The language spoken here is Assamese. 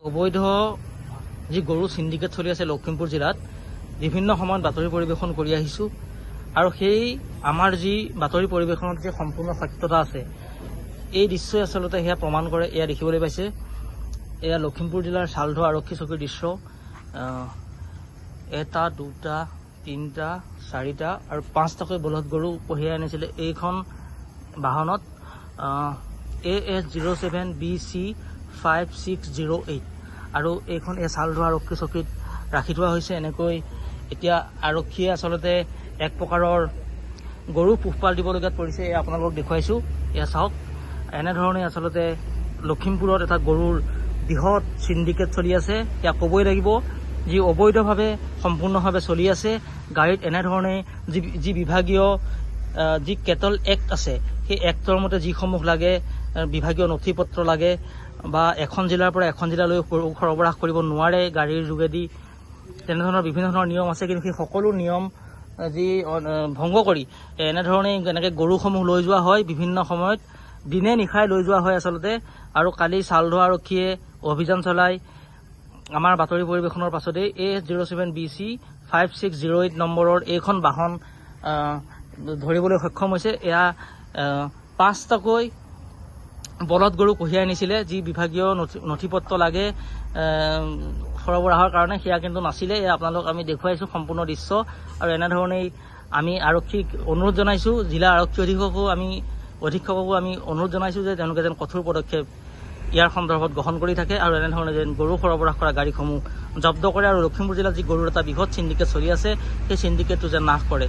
অবৈধ যি গৰু সিন্ডিকেট চলি আছে লখিমপুৰ জিলাত বিভিন্ন সময়ত বাতৰি পৰিৱেশন কৰি আহিছোঁ আৰু সেই আমাৰ যি বাতৰি পৰিৱেশনত যে সম্পূৰ্ণ সত্যতা আছে এই দৃশ্যই আচলতে সেয়া প্ৰমাণ কৰে। এয়া দেখিবলৈ পাইছে, এয়া লখিমপুৰ জিলাৰ চালধোৱা আৰক্ষী চকীৰ দৃশ্য। এটা, দুটা, তিনিটা, চাৰিটা আৰু পাঁচটাকৈ বলধ গৰু কঢ়িয়াই আনিছিলে এইখন বাহনত AS07BC5608 আৰু এইখন এই চালধোৱা আৰক্ষী চকীত ৰাখি থোৱা হৈছে। এনেকৈ এতিয়া আৰক্ষীয়ে আচলতে এক প্ৰকাৰৰ গৰু পোহপাল দিবলগীয়াত পৰিছে। এয়া আপোনালোকক দেখুৱাইছোঁ, এয়া চাওক। এনেধৰণে আচলতে লখিমপুৰত এটা গৰুৰ বৃহৎ সিন্ডিকেট চলি আছে। এয়া ক'বই লাগিব, যি অবৈধভাৱে সম্পূৰ্ণভাৱে চলি আছে। গাড়ীত এনেধৰণে যি বিভাগীয় যি কেটল এক্ট আছে সেই এক্টৰ মতে যিসমূহ লাগে, বিভাগীয় নথি পত্ৰ লাগে বা এখন জিলাৰ পৰা এখন জিলালৈ গৰু সৰবৰাহ কৰিব নোৱাৰে গাড়ীৰ যোগেদি, তেনেধৰণৰ বিভিন্ন ধৰণৰ নিয়ম আছে। কিন্তু সেই সকলো নিয়ম যি ভংগ কৰি এনেধৰণে এনেকৈ গৰুসমূহ লৈ যোৱা হয়, বিভিন্ন সময়ত দিনে নিশাই লৈ যোৱা হয় আচলতে। আৰু কালি চালধোৱা আৰক্ষীয়ে অভিযান চলাই আমাৰ বাতৰি পৰিৱেশনৰ পাছতেই AS07BC5608 নম্বৰৰ এইখন বাহন ধৰিবলৈ সক্ষম হৈছে। এয়া 5টাকৈ বলধ গৰু কঢ়িয়াই আনিছিলে, যি বিভাগীয় নথি পত্ৰ লাগে সৰবৰাহৰ কাৰণে, সেয়া কিন্তু নাছিলে। এয়া আপোনালোক আমি দেখুৱাইছোঁ সম্পূৰ্ণ দৃশ্য। আৰু এনেধৰণেই আমি আৰক্ষীক অনুৰোধ জনাইছোঁ, জিলা আৰক্ষী অধীক্ষককো আমি অনুৰোধ জনাইছোঁ যে তেওঁলোকে যেন কঠোৰ পদক্ষেপ ইয়াৰ সন্দৰ্ভত গ্ৰহণ কৰি থাকে আৰু এনেধৰণে যেন গৰু সৰবৰাহ কৰা গাড়ীসমূহ জব্দ কৰে আৰু লখিমপুৰ জিলাত যি গৰুৰ এটা বৃহৎ সিন্ডিকেট চলি আছে সেই সিন্ডিকেটটো যেন নাশ কৰে।